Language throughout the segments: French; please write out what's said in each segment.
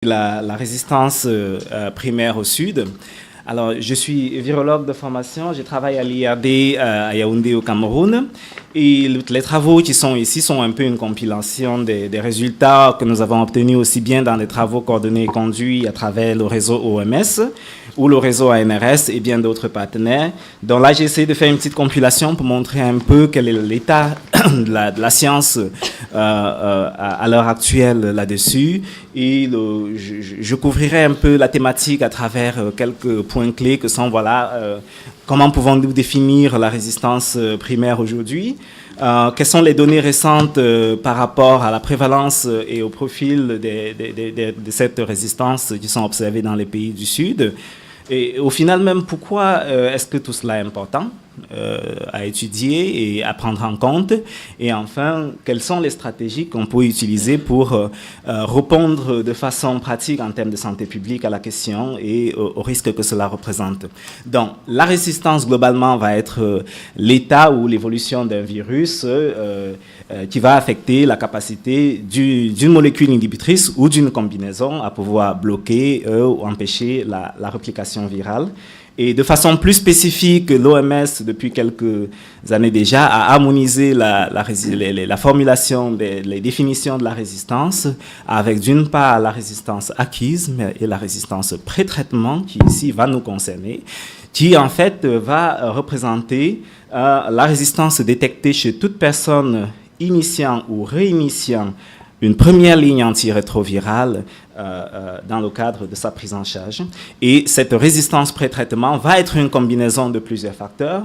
La résistance primaire au Sud. Alors, je suis virologue de formation, je travaille à l'IRD à Yaoundé au Cameroun. Et les travaux qui sont ici sont un peu une compilation des résultats que nous avons obtenus aussi bien dans des travaux coordonnés et conduits à travers le réseau OMS ou le réseau ANRS et bien d'autres partenaires. Donc là, j'ai essayé de faire une petite compilation pour montrer un peu quel est l'état de la science à l'heure actuelle là-dessus. Et je couvrirai un peu la thématique à travers quelques points clés que sont, voilà, comment pouvons-nous définir la résistance primaire aujourd'hui? Quelles sont les données récentes par rapport à la prévalence et au profil de cette résistance qui sont observées dans les pays du Sud? Et au final même, pourquoi est-ce que tout cela est important à étudier et à prendre en compte? Et enfin, quelles sont les stratégies qu'on peut utiliser pour répondre de façon pratique en termes de santé publique à la question et au risque que cela représente? Donc, la résistance, globalement, va être l'état ou l'évolution d'un virus qui va affecter la capacité d'une molécule inhibitrice ou d'une combinaison à pouvoir bloquer ou empêcher la réplication virale. Et de façon plus spécifique, l'OMS, depuis quelques années déjà, a harmonisé la formulation, les définitions de la résistance avec d'une part la résistance acquise et la résistance pré-traitement, qui ici va nous concerner, qui en fait va représenter la résistance détectée chez toute personne initiant ou réinitiant une première ligne antirétrovirale dans le cadre de sa prise en charge. Et cette résistance pré-traitement va être une combinaison de plusieurs facteurs,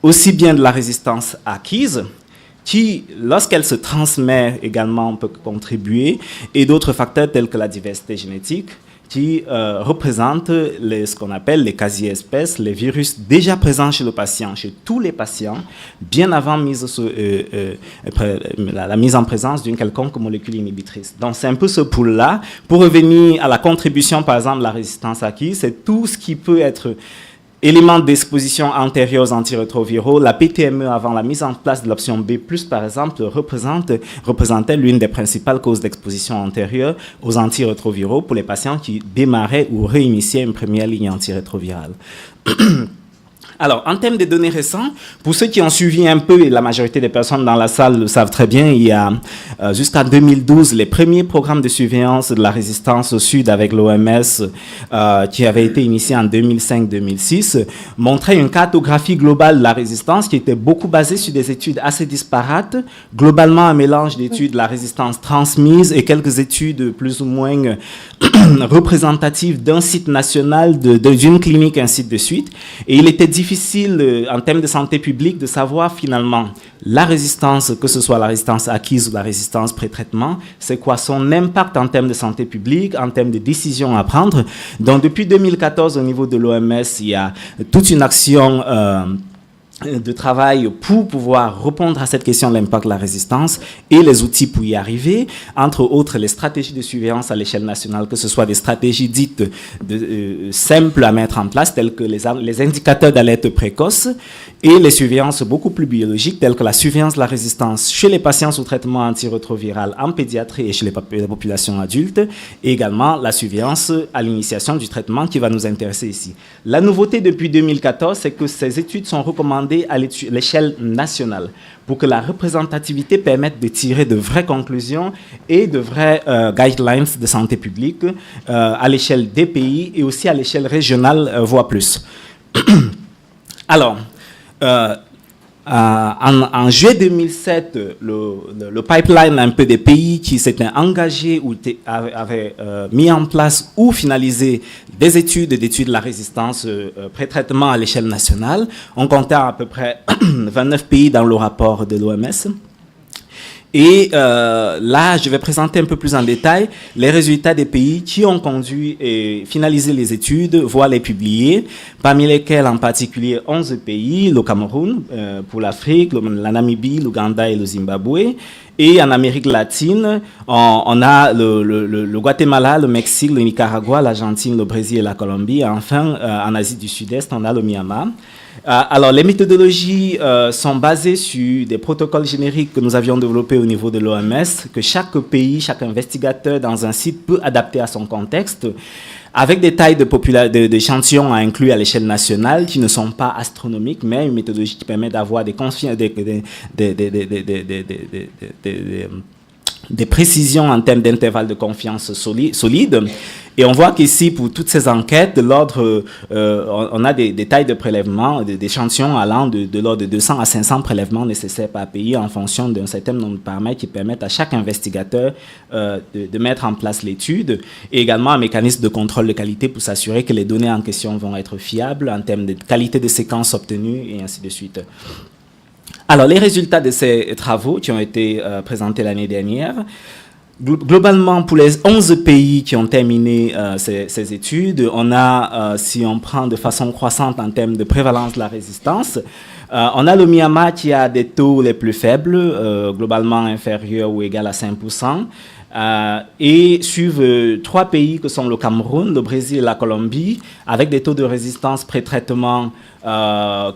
aussi bien de la résistance acquise, qui, lorsqu'elle se transmet également, peut contribuer, et d'autres facteurs tels que la diversité génétique, qui représentent ce qu'on appelle les quasi-espèces, les virus déjà présents chez le patient, chez tous les patients, bien avant la mise en présence d'une quelconque molécule inhibitrice. Donc, c'est un peu ce pool-là. Pour revenir à la contribution, par exemple, de la résistance acquise, c'est tout ce qui peut être éléments d'exposition antérieure aux antirétroviraux. La PTME, avant la mise en place de l'option B+, par exemple, représentait l'une des principales causes d'exposition antérieure aux antirétroviraux pour les patients qui démarraient ou réinitiaient une première ligne antirétrovirale. Alors, en termes de données récentes, pour ceux qui ont suivi un peu, et la majorité des personnes dans la salle le savent très bien, il y a jusqu'à 2012, les premiers programmes de surveillance de la résistance au Sud avec l'OMS, qui avaient été initiés en 2005-2006, montraient une cartographie globale de la résistance qui était beaucoup basée sur des études assez disparates, globalement un mélange d'études de la résistance transmise et quelques études plus ou moins représentatives d'un site national, d'une clinique, ainsi de suite. Et il était difficile en termes de santé publique de savoir finalement la résistance, que ce soit la résistance acquise ou la résistance pré-traitement, c'est quoi son impact en termes de santé publique, en termes de décisions à prendre. Donc depuis 2014 au niveau de l'OMS, il y a toute une action de travail pour pouvoir répondre à cette question de l'impact de la résistance et les outils pour y arriver, entre autres les stratégies de surveillance à l'échelle nationale, que ce soit des stratégies dites simples à mettre en place, telles que les indicateurs d'alerte précoce, et les surveillances beaucoup plus biologiques, telles que la surveillance de la résistance chez les patients sous traitement antirétroviral en pédiatrie et chez les populations adultes, et également la surveillance à l'initiation du traitement qui va nous intéresser ici. La nouveauté depuis 2014, c'est que ces études sont recommandées à l'échelle nationale pour que la représentativité permette de tirer de vraies conclusions et de vrais guidelines de santé publique à l'échelle des pays et aussi à l'échelle régionale, voire plus. Alors, en juillet 2007, le pipeline un peu des pays qui s'étaient engagés ou avaient mis en place ou finalisé des études de la résistance pré-traitement à l'échelle nationale. On comptait à peu près 29 pays dans le rapport de l'OMS. Et là, je vais présenter un peu plus en détail les résultats des pays qui ont conduit et finalisé les études, voire les publier, parmi lesquels en particulier 11 pays, le Cameroun pour l'Afrique, la Namibie, l'Ouganda et le Zimbabwe. Et en Amérique latine, on a le Guatemala, le Mexique, le Nicaragua, l'Argentine, le Brésil et la Colombie. Et enfin, en Asie du Sud-Est, on a le Myanmar. Alors, les méthodologies sont basées sur des protocoles génériques que nous avions développés au niveau de l'OMS, que chaque pays, chaque investigateur dans un site peut adapter à son contexte, avec des tailles d'échantillons à inclure à l'échelle nationale qui ne sont pas astronomiques, mais une méthodologie qui permet d'avoir des précisions en termes d'intervalles de confiance solides. Et on voit qu'ici, pour toutes ces enquêtes, de l'ordre, on a des tailles de prélèvements, d'échantillons allant de l'ordre de 200 à 500 prélèvements nécessaires par pays en fonction d'un certain nombre de paramètres qui permettent à chaque investigateur de mettre en place l'étude, et également un mécanisme de contrôle de qualité pour s'assurer que les données en question vont être fiables en termes de qualité de séquences obtenues et ainsi de suite. Alors, les résultats de ces travaux qui ont été présentés l'année dernière, globalement, pour les 11 pays qui ont terminé ces études, on a, si on prend de façon croissante en termes de prévalence de la résistance, on a le Myanmar qui a des taux les plus faibles, globalement inférieurs ou égal à 5%. Et suivent 3 pays que sont le Cameroun, le Brésil et la Colombie, avec des taux de résistance pré-traitement,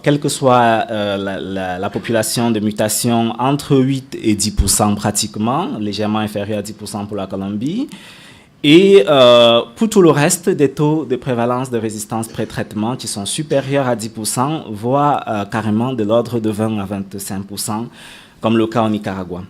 quelle que soit la population de mutation, entre 8 et 10% pratiquement, légèrement inférieur à 10% pour la Colombie. Et pour tout le reste, des taux de prévalence de résistance pré-traitement qui sont supérieurs à 10%, voire carrément de l'ordre de 20 à 25%, comme le cas au Nicaragua.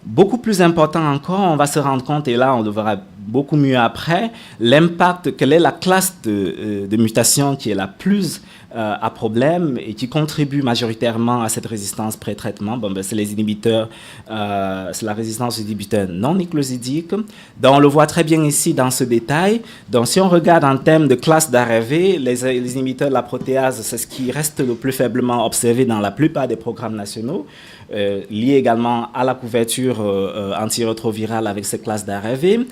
Beaucoup plus important encore, on va se rendre compte, et là on le verra beaucoup mieux après, l'impact, quelle est la classe de mutation qui est la plus à problème et qui contribue majoritairement à cette résistance pré-traitement. Bon, ben, c'est les inhibiteurs, c'est la résistance aux inhibiteurs non nucléosidiques. Donc on le voit très bien ici dans ce détail. Donc si on regarde en termes de classe d'ARV, les inhibiteurs de la protéase, c'est ce qui reste le plus faiblement observé dans la plupart des programmes nationaux, lié également à la couverture antirétrovirale avec ces classes d'ARV.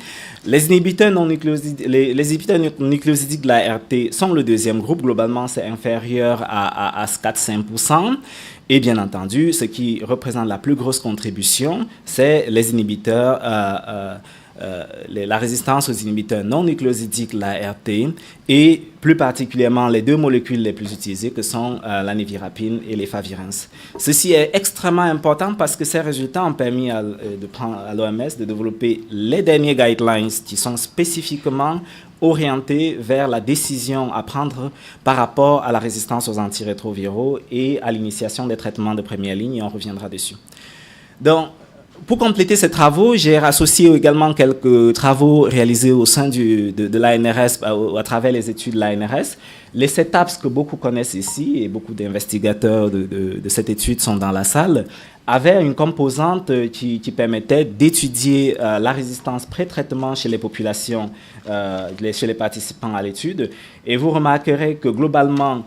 Les inhibiteurs non nucléosidiques, les inhibiteurs nucléosidiques de la RT sont le deuxième groupe. Globalement, c'est inférieur à 4-5%. Et bien entendu, ce qui représente la plus grosse contribution, c'est les inhibiteurs, la résistance aux inhibiteurs non nucléosidiques, la RT, et plus particulièrement les 2 molécules les plus utilisées que sont la névirapine et l'efavirenz. Ceci est extrêmement important parce que ces résultats ont permis à l'OMS de développer les derniers guidelines qui sont spécifiquement orientés vers la décision à prendre par rapport à la résistance aux antirétroviraux et à l'initiation des traitements de première ligne, et on reviendra dessus. Donc, pour compléter ces travaux, j'ai associé également quelques travaux réalisés au sein de l'ANRS, à travers les études de l'ANRS. Les setups que beaucoup connaissent ici, et beaucoup d'investigateurs de cette étude sont dans la salle, avaient une composante qui permettait d'étudier la résistance pré-traitement chez les populations, chez les participants à l'étude. Et vous remarquerez que globalement,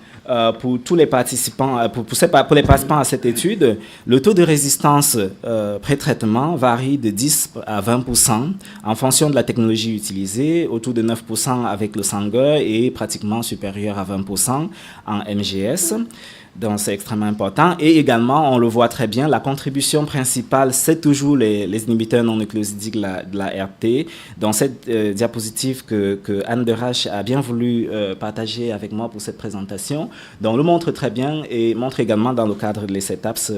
pour tous les participants, pour les participants à cette étude, le taux de résistance pré-traitement varie de 10 à 20% en fonction de la technologie utilisée, autour de 9% avec le Sanger et pratiquement supérieur à 20% en MGS. Donc, c'est extrêmement important. Et également, on le voit très bien, la contribution principale, c'est toujours les inhibiteurs non nucléosidiques de la RT. Dans cette diapositive que Anne Derache a bien voulu partager avec moi pour cette présentation, donc, le montre très bien et montre également dans le cadre des setups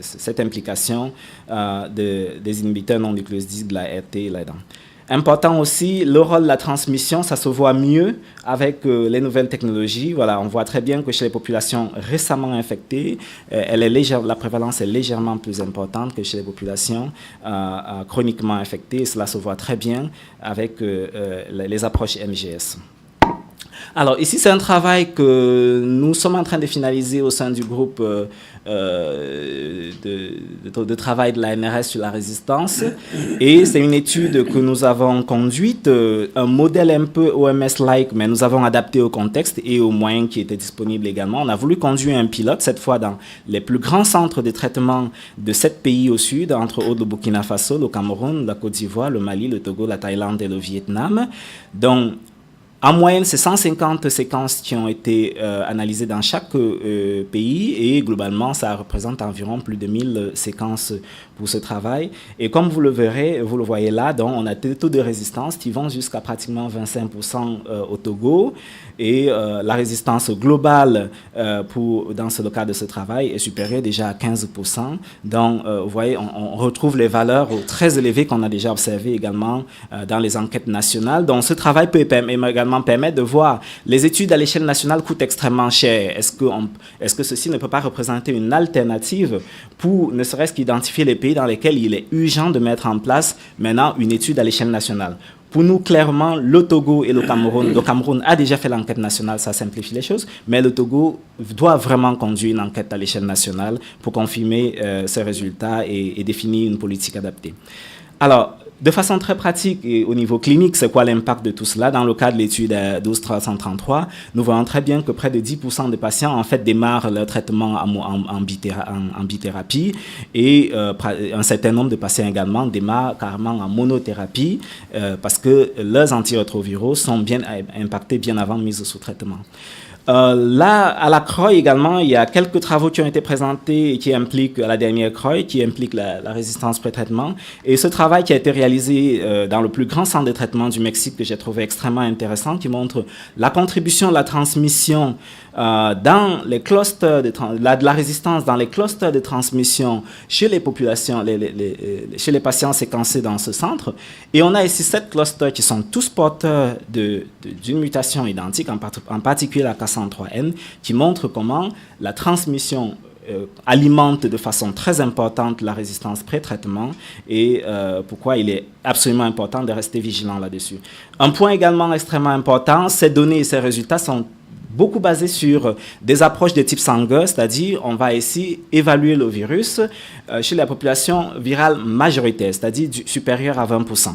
cette implication des inhibiteurs non nucléosidiques de la RT là-dedans. Important aussi, le rôle de la transmission, ça se voit mieux avec les nouvelles technologies. Voilà, on voit très bien que chez les populations récemment infectées, la prévalence est légèrement plus importante que chez les populations chroniquement infectées. Et cela se voit très bien avec les approches MGS. Alors, ici, c'est un travail que nous sommes en train de finaliser au sein du groupe de travail de l'ANRS sur la résistance. Et c'est une étude que nous avons conduite, un modèle un peu OMS-like, mais nous avons adapté au contexte et aux moyens qui étaient disponibles également. On a voulu conduire un pilote, cette fois dans les plus grands centres de traitement de 7 pays au sud, entre autres le Burkina Faso, le Cameroun, la Côte d'Ivoire, le Mali, le Togo, la Thaïlande et le Vietnam. Donc, En moyenne, c'est 150 séquences qui ont été analysées dans chaque pays et globalement, ça représente environ plus de 1000 séquences pour ce travail. Et comme vous le verrez, vous le voyez là, donc on a des taux de résistance qui vont jusqu'à pratiquement 25% au Togo et la résistance globale dans le cadre de ce travail est supérieure déjà à 15%. Donc, vous voyez, on retrouve les valeurs très élevées qu'on a déjà observées également dans les enquêtes nationales. Donc, ce travail peut également permettre de voir les études à l'échelle nationale coûtent extrêmement cher. Est-ce que ceci ne peut pas représenter une alternative pour ne serait-ce qu'identifier les pays dans lesquels il est urgent de mettre en place maintenant une étude à l'échelle nationale? Pour nous, clairement, le Togo et le Cameroun a déjà fait l'enquête nationale, ça simplifie les choses, mais le Togo doit vraiment conduire une enquête à l'échelle nationale pour confirmer ces résultats et définir une politique adaptée. Alors, de façon très pratique et au niveau clinique, c'est quoi l'impact de tout cela? Dans le cas de l'étude 12333, nous voyons très bien que près de 10% des patients en fait démarrent leur traitement en bithérapie et un certain nombre de patients également démarrent carrément en monothérapie parce que leurs antirétroviraux sont bien impactés bien avant mise sous traitement. Là, à la CROI également, il y a quelques travaux qui ont été présentés et qui impliquent la dernière CROI, qui implique la résistance pré-traitement. Et ce travail qui a été réalisé dans le plus grand centre de traitement du Mexique, que j'ai trouvé extrêmement intéressant, qui montre la contribution de la transmission dans les clusters de la résistance dans les clusters de transmission chez les populations, chez les patients séquencés dans ce centre. Et on a ici 7 clusters qui sont tous porteurs d'une mutation identique, en particulier la K103N, qui montre comment la transmission alimente de façon très importante la résistance pré-traitement et pourquoi il est absolument important de rester vigilant là-dessus. Un point également extrêmement important, ces données et ces résultats sont beaucoup basés sur des approches de type Sanger, c'est-à-dire on va ici évaluer le virus chez la population virale majoritaire, c'est-à-dire supérieure à 20%.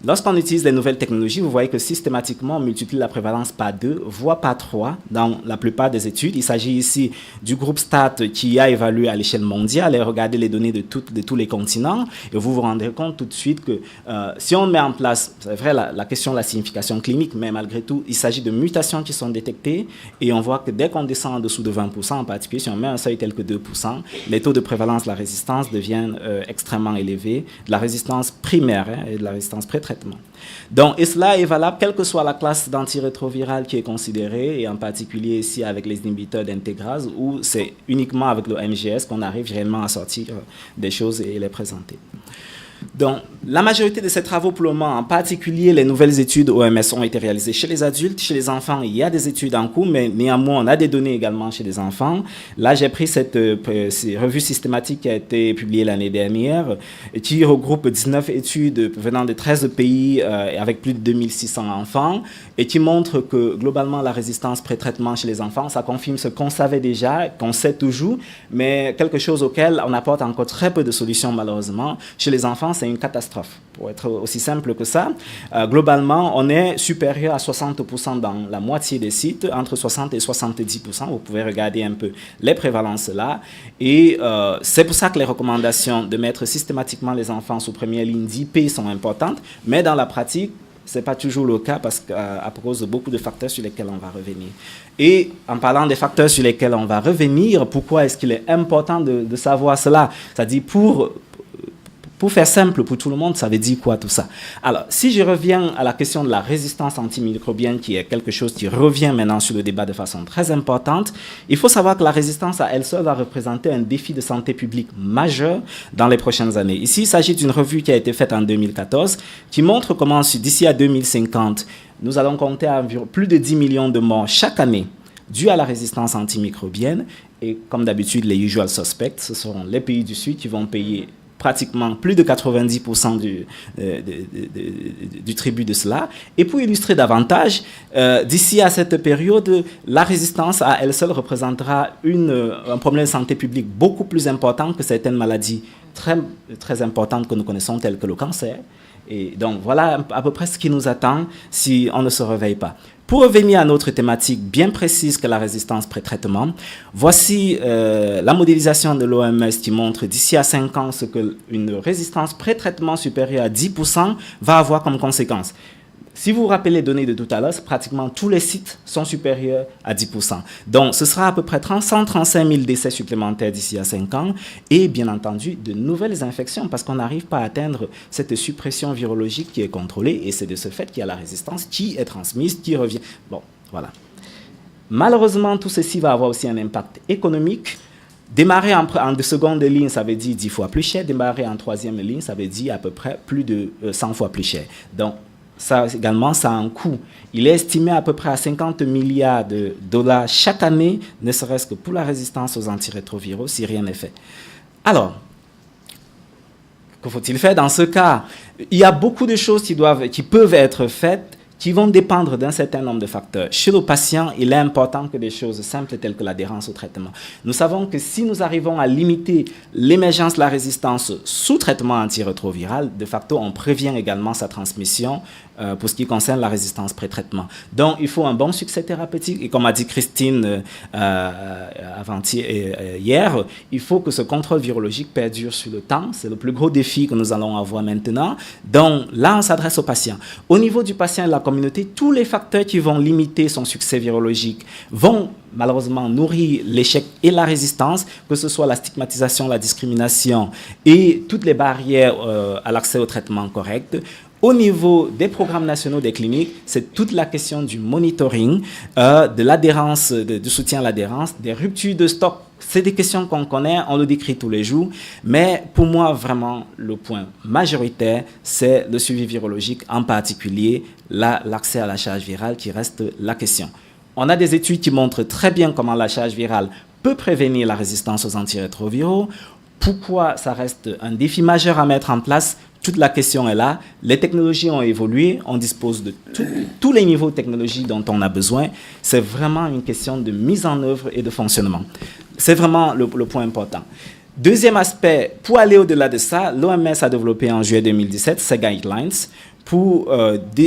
Lorsqu'on utilise les nouvelles technologies, vous voyez que systématiquement, on multiplie la prévalence par 2, voire par 3 dans la plupart des études. Il s'agit ici du groupe STAT qui a évalué à l'échelle mondiale et regardé les données de tous les continents. Et vous vous rendrez compte tout de suite que si on met en place, c'est vrai, la question de la signification clinique, mais malgré tout, il s'agit de mutations qui sont détectées et on voit que dès qu'on descend en dessous de 20%, en particulier si on met un seuil tel que 2%, les taux de prévalence de la résistance deviennent extrêmement élevés, de la résistance primaire et de la résistance pré-traitement. Donc, et cela est valable quelle que soit la classe d'antirétroviral qui est considérée, et en particulier ici avec les inhibiteurs d'intégrase, où c'est uniquement avec le MGS qu'on arrive réellement à sortir des choses et les présenter. Donc, la majorité de ces travaux pour le moment, en particulier les nouvelles études OMS, ont été réalisées chez les adultes. Chez les enfants, il y a des études en cours, mais néanmoins, on a des données également chez les enfants. Là, j'ai pris cette revue systématique qui a été publiée l'année dernière, qui regroupe 19 études venant de 13 pays avec plus de 2600 enfants, et qui montre que, globalement, la résistance pré-traitement chez les enfants, ça confirme ce qu'on savait déjà, qu'on sait toujours, mais quelque chose auquel on apporte encore très peu de solutions, malheureusement. Chez les enfants, c'est une catastrophe, pour être aussi simple que ça. Globalement, on est supérieur à 60% dans la moitié des sites, entre 60 et 70%. Vous pouvez regarder un peu les prévalences là. Et c'est pour ça que les recommandations de mettre systématiquement les enfants sous première ligne d'IP sont importantes, mais dans la pratique, ce n'est pas toujours le cas parce qu'à cause de beaucoup de facteurs sur lesquels on va revenir. Et en parlant des facteurs sur lesquels on va revenir, pourquoi est-ce qu'il est important de savoir cela? C'est-à-dire pour faire simple pour tout le monde, ça veut dire quoi tout ça? Alors, si je reviens à la question de la résistance antimicrobienne, qui est quelque chose qui revient maintenant sur le débat de façon très importante, il faut savoir que la résistance à elle seule va représenter un défi de santé publique majeur dans les prochaines années. Ici, il s'agit d'une revue qui a été faite en 2014, qui montre comment d'ici à 2050, nous allons compter environ plus de 10 millions de morts chaque année dues à la résistance antimicrobienne. Et comme d'habitude, les usual suspects, ce seront les pays du Sud qui vont payer pratiquement plus de 90% du tribut de cela. Et pour illustrer davantage, d'ici à cette période, la résistance à elle seule représentera un problème de santé publique beaucoup plus important que certaines maladies très, très importantes que nous connaissons, telles que le cancer. Et donc, voilà à peu près ce qui nous attend si on ne se réveille pas. Pour revenir à notre thématique bien précise que la résistance pré-traitement, voici la modélisation de l'OMS qui montre d'ici à 5 ans ce qu'une résistance pré-traitement supérieure à 10% va avoir comme conséquence. Si vous vous rappelez les données de tout à l'heure, pratiquement tous les sites sont supérieurs à 10%. Donc, ce sera à peu près 135 000 décès supplémentaires d'ici à 5 ans et, bien entendu, de nouvelles infections parce qu'on n'arrive pas à atteindre cette suppression virologique qui est contrôlée et c'est de ce fait qu'il y a la résistance qui est transmise, qui revient. Bon, voilà. Malheureusement, tout ceci va avoir aussi un impact économique. Démarrer en seconde ligne, ça veut dire 10 fois plus cher. Démarrer en troisième ligne, ça veut dire à peu près plus de 100 fois plus cher. Donc, ça également, ça a un coût. Il est estimé à peu près à 50 milliards de dollars chaque année, ne serait-ce que pour la résistance aux antirétroviraux, si rien n'est fait. Alors, que faut-il faire dans ce cas? Il y a beaucoup de choses qui peuvent être faites, qui vont dépendre d'un certain nombre de facteurs. Chez le patient, il est important que des choses simples telles que l'adhérence au traitement. Nous savons que si nous arrivons à limiter l'émergence de la résistance sous traitement antirétroviral, de facto, on prévient également sa transmission pour ce qui concerne la résistance pré-traitement. Donc, il faut un bon succès thérapeutique. Et comme a dit Christine hier, il faut que ce contrôle virologique perdure sur le temps. C'est le plus gros défi que nous allons avoir maintenant. Donc, là, on s'adresse au patient. Au niveau du patient et de la communauté, tous les facteurs qui vont limiter son succès virologique vont malheureusement nourrir l'échec et la résistance, que ce soit la stigmatisation, la discrimination et toutes les barrières à l'accès au traitement correct. Au niveau des programmes nationaux des cliniques, c'est toute la question du monitoring, de l'adhérence, du soutien à l'adhérence, des ruptures de stock. C'est des questions qu'on connaît, on le décrit tous les jours, mais pour moi, vraiment, le point majoritaire, c'est le suivi virologique, en particulier l'accès à la charge virale qui reste la question. On a des études qui montrent très bien comment la charge virale peut prévenir la résistance aux antirétroviraux. Pourquoi ça reste un défi majeur à mettre en place? Toute la question est là. Les technologies ont évolué. On dispose de tous les niveaux de technologie dont on a besoin. C'est vraiment une question de mise en œuvre et de fonctionnement. C'est vraiment le point important. Deuxième aspect, pour aller au-delà de ça, l'OMS a développé en juillet 2017 ces guidelines pour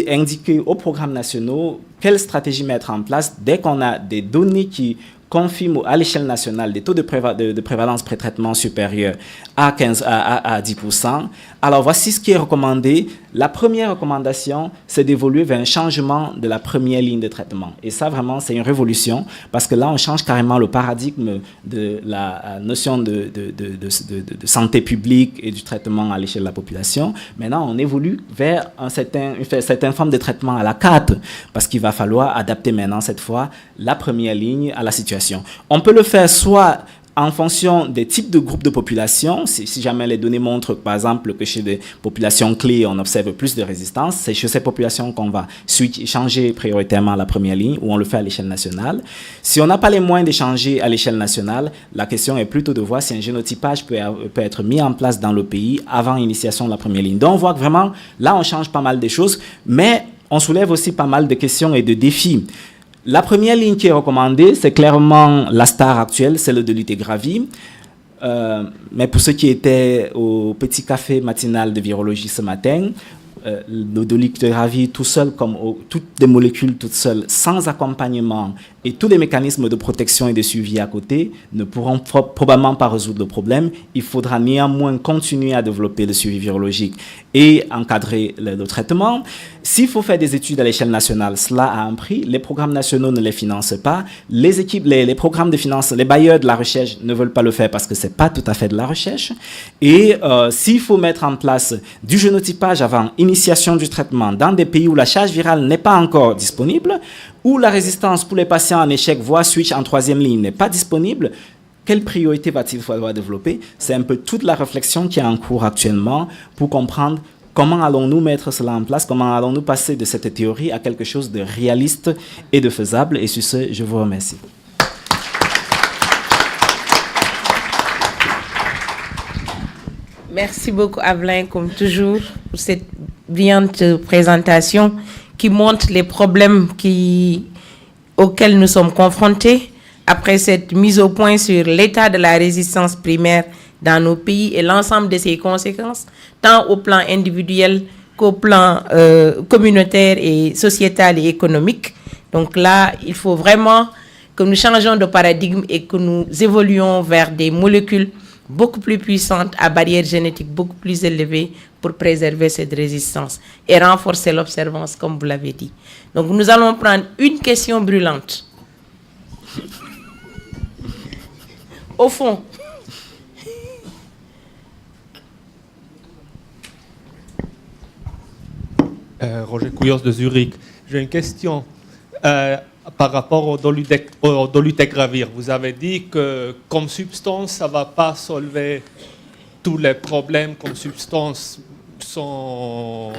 indiquer aux programmes nationaux quelle stratégie mettre en place dès qu'on a des données qui confirment à l'échelle nationale des taux de prévalence pré-traitement supérieurs à 10%. Alors, voici ce qui est recommandé. La première recommandation, c'est d'évoluer vers un changement de la première ligne de traitement. Et ça, vraiment, c'est une révolution parce que là, on change carrément le paradigme de la notion de santé publique et du traitement à l'échelle de la population. Maintenant, on évolue vers une certaine forme de traitement à la carte parce qu'il va falloir adapter maintenant, cette fois, la première ligne à la situation. On peut le faire soit en fonction des types de groupes de population. Si jamais les données montrent, par exemple, que chez des populations clés, on observe plus de résistance, c'est chez ces populations qu'on va changer prioritairement la première ligne ou on le fait à l'échelle nationale. Si on n'a pas les moyens de changer à l'échelle nationale, la question est plutôt de voir si un génotypage peut être mis en place dans le pays avant l'initiation de la première ligne. Donc, on voit que vraiment, là, on change pas mal de choses, mais on soulève aussi pas mal de questions et de défis. La première ligne qui est recommandée, c'est clairement la star actuelle, celle de l'Utegravir. Mais pour ceux qui étaient au petit café matinal de virologie ce matin, le dolutegravir tout seul, comme toutes des molécules toutes seules, sans accompagnement et tous les mécanismes de protection et de suivi à côté ne pourront probablement pas résoudre le problème. Il faudra néanmoins continuer à développer le suivi virologique et encadrer le traitement. S'il faut faire des études à l'échelle nationale, cela a un prix. Les programmes nationaux ne les financent pas. Les équipes, les programmes de finance, les bailleurs de la recherche ne veulent pas le faire parce que ce n'est pas tout à fait de la recherche. Et s'il faut mettre en place du génotypage avant initiation du traitement dans des pays où la charge virale n'est pas encore disponible, où la résistance pour les patients en échec, voire switch en troisième ligne, n'est pas disponible, quelle priorité va-t-il falloir développer? C'est un peu toute la réflexion qui est en cours actuellement pour comprendre comment allons-nous mettre cela en place, comment allons-nous passer de cette théorie à quelque chose de réaliste et de faisable. Et sur ce, je vous remercie. Merci beaucoup, Avelin, comme toujours, pour cette brillante présentation qui montre les problèmes auxquels nous sommes confrontés après cette mise au point sur l'état de la résistance primaire dans nos pays et l'ensemble de ses conséquences, tant au plan individuel qu'au plan communautaire et sociétal et économique. Donc là, il faut vraiment que nous changions de paradigme et que nous évoluions vers des molécules beaucoup plus puissante, à barrière génétique beaucoup plus élevée pour préserver cette résistance et renforcer l'observance, comme vous l'avez dit. Donc, nous allons prendre une question brûlante. Au fond. Roger Couillos de Zurich. J'ai une question par rapport au dolutegravir. Vous avez dit que comme substance, ça ne va pas solver tous les problèmes comme substance sans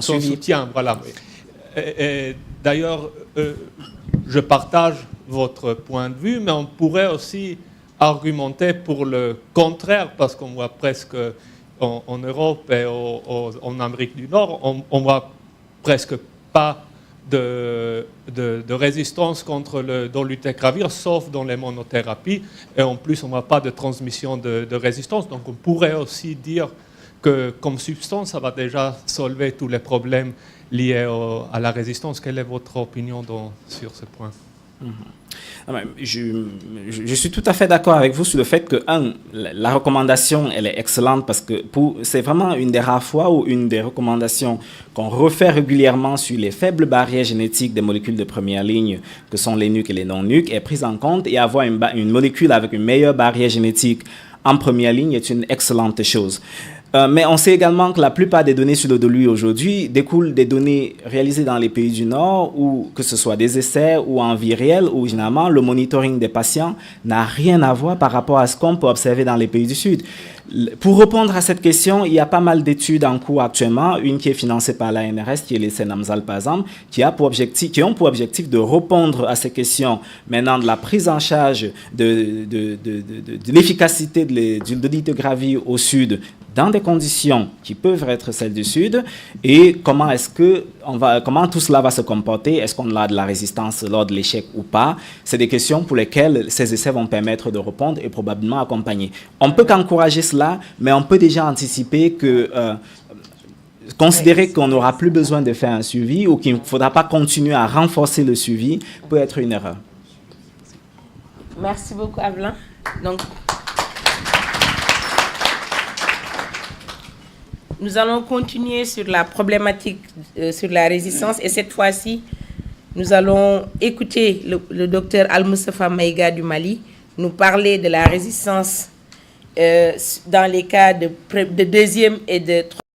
soutien. Voilà. Et d'ailleurs, je partage votre point de vue, mais on pourrait aussi argumenter pour le contraire, parce qu'on voit presque en Europe et en Amérique du Nord, on voit presque pas de résistance contre le dolutegravir, sauf dans les monothérapies, et en plus on ne voit pas de transmission de résistance. Donc on pourrait aussi dire que comme substance, ça va déjà solver tous les problèmes liés à la résistance. Quelle est votre opinion sur ce point? Je suis tout à fait d'accord avec vous sur le fait que, la recommandation, elle est excellente parce que c'est vraiment une des rares fois où une des recommandations qu'on refait régulièrement sur les faibles barrières génétiques des molécules de première ligne, que sont les NUC et les non-NUC, est prise en compte, et avoir une molécule avec une meilleure barrière génétique en première ligne est une excellente chose. Mais on sait également que la plupart des données sur le dolu aujourd'hui découlent des données réalisées dans les pays du Nord, ou que ce soit des essais ou en vie réelle, où généralement le monitoring des patients n'a rien à voir par rapport à ce qu'on peut observer dans les pays du Sud. Pour répondre à cette question, il y a pas mal d'études en cours actuellement, une qui est financée par l'ANRS, qui est l'essai NAMSAL par exemple, qui ont pour objectif de répondre à ces questions maintenant de la prise en charge de l'efficacité du dolutegravir au Sud dans des conditions qui peuvent être celles du Sud, et comment tout cela va se comporter, est-ce qu'on a de la résistance lors de l'échec ou pas. C'est des questions pour lesquelles ces essais vont permettre de répondre et probablement accompagner. On peut qu'encourager cela, mais on peut déjà anticiper que considérer qu'on n'aura plus besoin de faire un suivi ou qu'il ne faudra pas continuer à renforcer le suivi peut être une erreur. Merci beaucoup, Avelin. Donc, nous allons continuer sur la problématique, sur la résistance, et cette fois-ci, nous allons écouter le docteur Al-Moustapha Maïga du Mali nous parler de la résistance dans les cas de deuxième et de troisième.